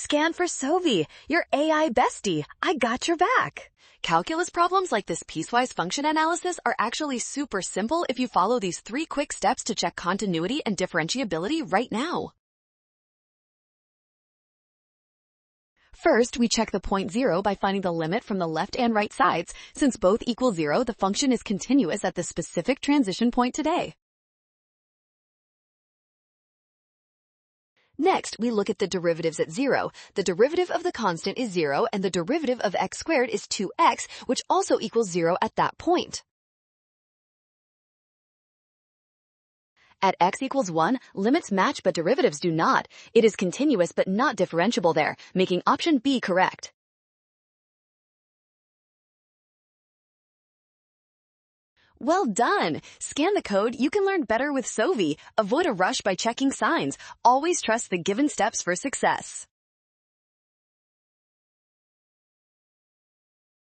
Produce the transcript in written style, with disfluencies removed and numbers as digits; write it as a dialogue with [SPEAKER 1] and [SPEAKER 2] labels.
[SPEAKER 1] Scan for Sovi, your AI bestie. I got your back.
[SPEAKER 2] Calculus problems like this piecewise function analysis are actually super simple if you follow these 3 quick steps to check continuity and differentiability right now. First, we check the point 0 by finding the limit from the left and right sides. Since both equal 0, the function is continuous at the specific transition point today. Next, we look at the derivatives at 0. The derivative of the constant is 0, and the derivative of x squared is 2x, which also equals 0 at that point. At x equals 1, limits match but derivatives do not. It is continuous but not differentiable there, making option B correct. Well done! Scan the code. You can learn better with Sovi. Avoid a rush by checking signs. Always trust the given steps for success.